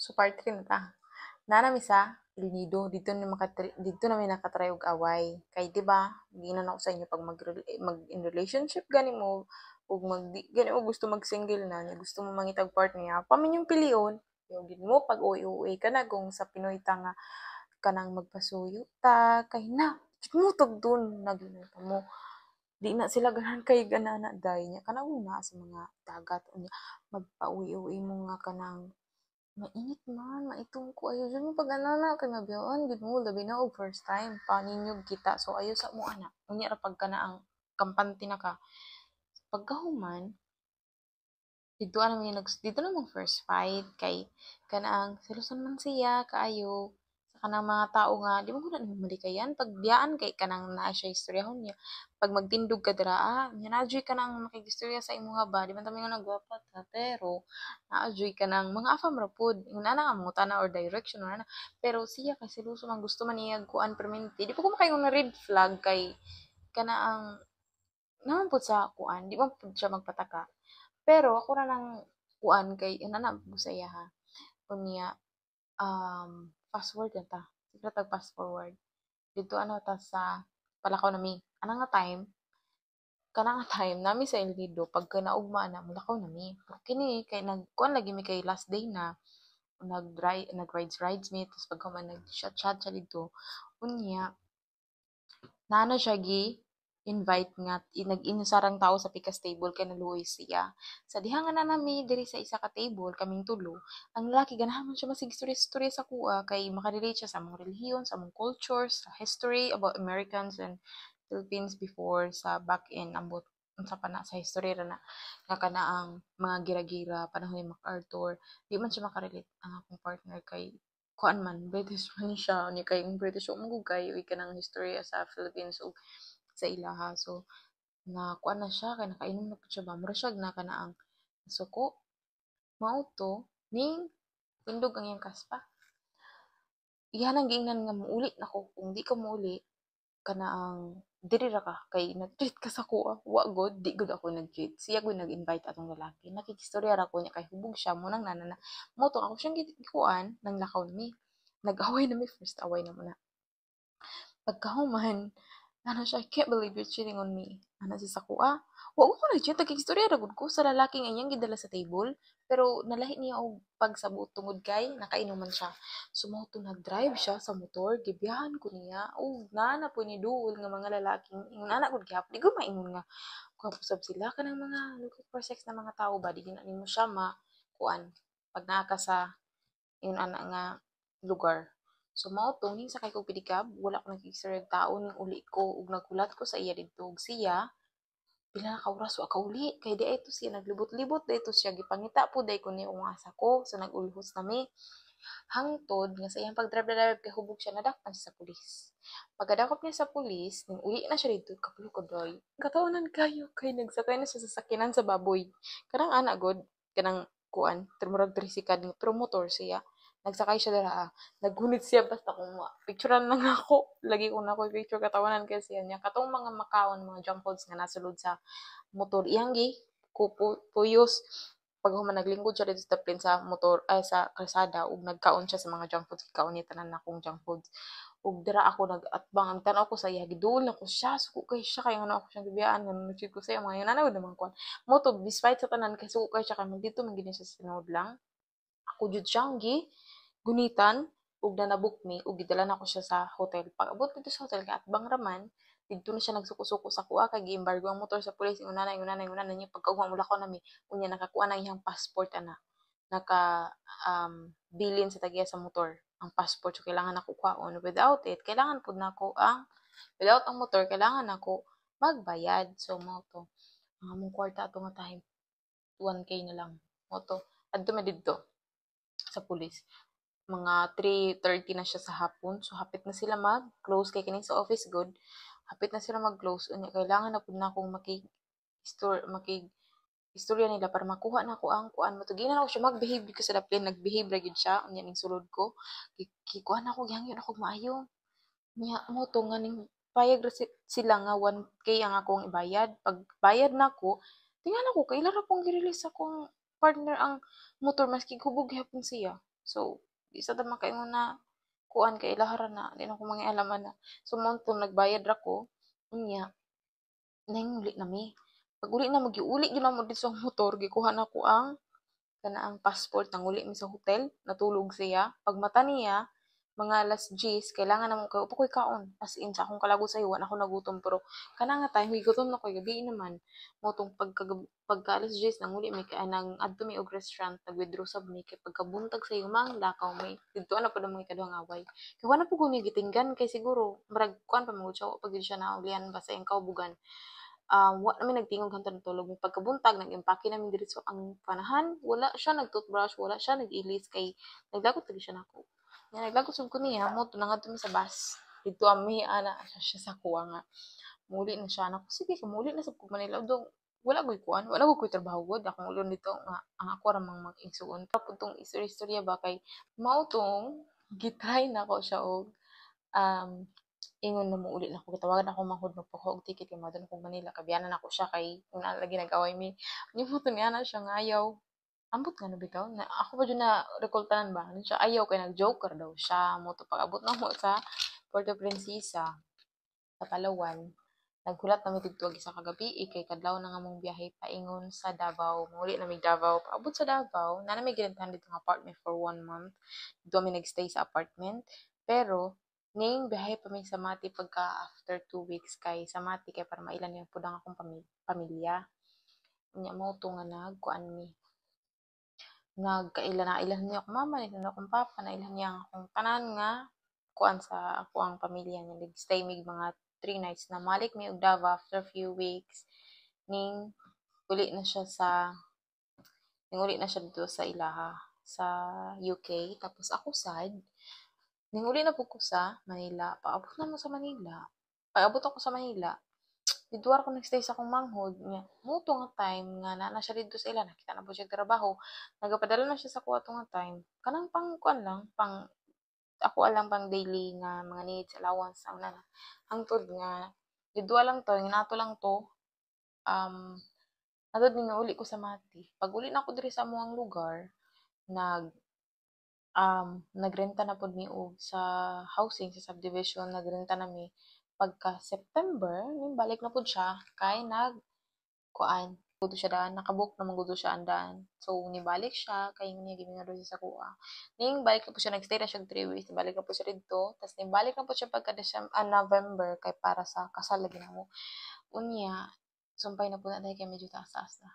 So part 3 na ta. Nanami sa El Nido, dito na may nakatry og away. Kay 'di ba, ginan ako sa inyo pag mag in relationship gani mo ug gani mo gusto mag-single na, nya gusto mo mangitag partner niya, paminyong pilion. Yung gid mo pag uwi-uwi ka na kung sa Pinoy ta nga kanang magpasuyo ta kay na mutog dun naginita mo di na sila ganahan kay ganana day niya kanang una sa mga dagat unya magpauwi-uwi mo nga kanang mainit man, maitong ko. Ayaw dyan mo pag-anana, kay mabiyaan, gid mo, labi na og first time. Paninyog kita. So, ayaw sa mo, anak. Unya ra pagka na ang kampante na ka. Pagkahuman, dito namang first fight, kay kanaang, selosan man siya, kaayo, sa kanang mga tao nga, di mo na naman malikayan, pagbiyaan kay kanang naa siya istoryahon niya, pag magtindog ka dira, naadjoy ka nang makikistorya sa imuha ba, di man tami nga nagwapat ha, pero, naadjoy ka nang mga afam rapod, yung nana nga mga tana or direction, or ana, pero siya kay seloso man, gusto man niya kuan permanente, di pa ko makaingon na red flag, kay, kanaang, naman po sa kuan, di man po siya magpataka, pero ako ra ng kuan kay inana po sa iya ha. Unya fast forward na ta. Siguro tag fast forward. Dito ano ta sa Palakaw nami. Ana nga time nami sa El Nido pagka naugma na mulakaw nami. Pero kini kay nagkuan lagi mi kay last day na nag rides mi tapos pagka man nag chat chat siya dito. Unya naano siya invite nga nag-inusarang tao sa pikas table kay naluoy siya. Sa diha nga na nami diri sa isa ka table kaming tulo, ang lalaki ganahan man siya masig-istorya sa kuha kay makarelate siya sa among relihiyon, sa among culture, sa history about Americans and Philippines before sa back in ambot unsa pa na sa history ra na nga kanaang mga gira-gira panahon ni MacArthur. Di man siya makarelate ang akong partner kay kuan man British man siya ni kay ang British mo kay uy kanang history sa Philippines ug sa ilaha. So, nakuan na siya, kaya nakainom na po siya ba. Mura siya na ka na ang suko. Mauto, ning tindog ang iyang kaspa. Iyan ang giingnan nga muuli na ko. Kung di ka muuli, kana ang diri ra ka kay nag-treat ka sa kuha. Wa god, di gud ako nag-treat. Siya gud nag-invite atong lalaki. Nakikistorya ra ko niya kay hubog siya mo nang nanana. Mo to ako siyang gikuan nang lakaw ni. Nag-away na mi first away na mo na. Pagkahuman, ano siya, I can't believe you're cheating on me. Ano si Sakua? Wa ko na cheat, nagkikistorya ra gud ko sa lalaki nga iyang gidala sa table. Pero nalahi niya og pagsabot tungod kay nakainuman siya. Sumoto nag-drive siya sa motor, gibiyahan ko niya. Oh, nana po ni duol nga mga lalaking, nana gud gyap, di ko maingon nga. Kapusab sila kanang mga looking for sex na mga tao ba, di na nimo siya kuan. Pag naa ka sa yun ana nga lugar. So mao to ning sakay kog pedicab, wala ko nakikistorya og taon ning uli ko ug naghulat ko sa iya didto ug siya pila na ka oras wa kauli kay di ay to siya naglibot-libot dayto siya gipangita po day ko ni asa ko so nagulhos nami hangtod nga sa iyang pagdrive kay hubog siya nadakpan siya sa pulis. Pagkadakop niya sa pulis, ning uli na siya dito kapulo ko doy. Katawanan kayo kay nagsakay na siya sa sakinan sa baboy. Kanang ana god kanang kuan, murag tricycle pero motor siya. Nagsakay siya dira Naggunit siya basta kung picturean lang ako. Lagi ko na ako picture katawanan kasi niya. Katong mga makaon, mga junk foods nga nasulod sa motor. Iyang puyos. Pag human naglingkod siya dito sa taplin sa motor, ay sa kalsada, ug nagkaon siya sa mga junk foods. Kaon niya tanan akong junk foods. Ug dira ako nag-atbang. Ang tanaw ko sa iya, gidul ako siya. Suko kay siya. Kaya nga ako siyang bibiyaan. Nga nag ko sa iya. Mga yun, nanawid naman ko. Moto, despite sa tanan, kay suko kay siya. Kaya dito man gini siya sa sinod lang. Ako jud siyang gunitan ug nanabuk mi ug gidala na ko siya sa hotel. Pag-abot dito sa hotel kay atbang raman, didto na siya nagsuko-suko sa kuha kay giembargo ang motor sa pulis ingon na niya pagkauha mula ko nami unya nakakuha na iyang passport ana. Naka bilin sa tagiya sa motor ang passport so kailangan ako kuhaon without it kailangan pud nako ang without ang motor kailangan ako magbayad so mo to ang among kwarta ato nga time 1K na lang mo to adto man didto sa pulis mga 3:30 na siya sa hapon. So, hapit na sila mag-close kay kini sa office good. Hapit na sila mag-close. Unya, kailangan na pud na akong istorya nila para makuha na ako ang kuan mo. Tuginan ako siya mag-behave ko sa daplin. Nag-behave ra gyud siya. Unya, ning sulod ko. Kikuan ako, gyangyon ako maayo. Unya, mo to nga ning payag ra sila nga 1K ang akong ibayad. Pag bayad na ako, tingnan ako, kailan ra pong girelease akong partner ang motor maski hubog hapon siya. So, isa ta man kaingon na kuan kay ilaha na di na ko mangialaman na. So, montong nagbayad ra ko, unya nahinguli nami. Pag uli na magiuli gyud namo dito sa motor gikuha nako ang kanaang passport nanguli mi sa hotel, natulog siya. Pagmata niya mga 10:00 kailangan namo kay upo koy kaon. As in sa akong kalagod sayo wa na ako nagutom pero kana nga time gutom na koy gabi naman. Motong pagka 10:00 nanguli mi kay nang adto mi og restaurant nag-withdraw sab mi kay pagkabuntag sa mang lakaw may didto na pud ang mga ikaduhang away. Kay wala po ko ni gitinggan kay siguro murag kuan pa mo siya pag siya na ulian ba sa iyang kaubugan. Wa namin nagtingog hangtod natulog mi pagkabuntag nag-empake namin diretso ang panahan wala siya nag-toothbrush wala siya nag-ilis kay naglagot lagi siya nako nga naglagot sud ko niya mo nangadto mi sa bus dito ami ana siya sa kuwa nga muli na siya nako sige muli na sab ko Manila do wala koy kuan wala ko koy trabaho gud akong ulon dito nga ang ako ra mang mag-igsuon pa pud tong istorya ba kay mao tong gitry nako siya og um ingon na mouli na ko gitawagan ako manghud magpakuha og ticket kay moadto na ko Manila kabiyanan nako siya kay una lagi nag-away mi gibuton niya na siya nga ayaw ambot nga na bitaw na ako pa dyan na rekoltanan ba ano siya ayaw kay nag-joker daw siya mo to pag abot na mo sa Puerto Princesa sa Palawan naghulat na mi tigtuig isa ka gabi kay kadlaw na nga mong biyahe paingon sa Davao muli na mi Davao paabot sa Davao na mi ginantahan dito nga apartment for 1 month dito mi nagstay sa apartment pero ning biyahe pa mi sa Mati pagka after 2 weeks kay sa Mati kay para mailan niya pud ang akong pamilya nya mo to nga nagkuan mi nagkaila na ilan niya akong mama ilan akong papa na ilan niya ang akong tanan nga kuan sa ako ang pamilya niya nagstay mig mga 3 nights na malik mi og Davao after few weeks ning uli na siya sa ning uli na siya dito sa ilaha sa UK tapos ako sad ning uli na pud ko sa Manila paabot na mo sa Manila paabot ako sa Manila dito ako nagstay sa akong manghod nya moto nga time nga naa siya dito sa ila nakita na po siya trabaho nagapadala na siya sa kuha nga time kanang pang kuan lang pang ako alang pang daily nga mga needs allowance ang na hangtod nga didto lang to nga nato lang to um hangtod nga uli ko sa Mati pag uli na ako diri sa amuang lugar nag nagrenta na pod mi og sa housing sa subdivision nagrenta na mi pagka September ning balik na pod siya kay kuan gud siya daan nakabook naman gud siya ang daan so nibalik siya kay niya gimingadto siya sa kuha ning balik na po siya nagstay na siya 3 weeks balik na po siya didto tas nibalik na po siya pagka November kay para sa kasal lagi namo unya sumpay na po na kay medyo taas-taas na